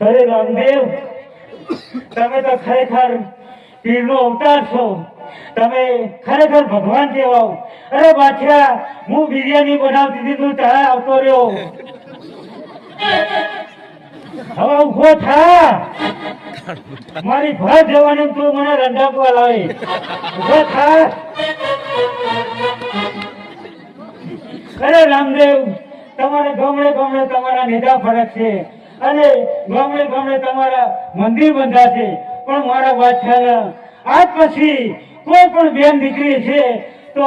અરે રામદેવ, તમે તો ખરેખર પીરનો અવતાર છો. તમે ખરેખર ભગવાન કહેવાઓ. અરે બાદશાહ, હું બિરયાની બનાવતી હતી, તું ચા આવતો રહ્યો. હવે ઉભો થા, મારી ભાત જવાની તું મને રંડાપવા લાવે. ઉભો થા. અરે રામદેવ, તમારે ગામડે ગામડે તમારા નેતા ફરક છે અને ગામડે ગામડે તમારા મંદિર બંધા છે, પણ મારા બાદશાહના આજ પછી કોઈ પણ બેન દીકરી છે તો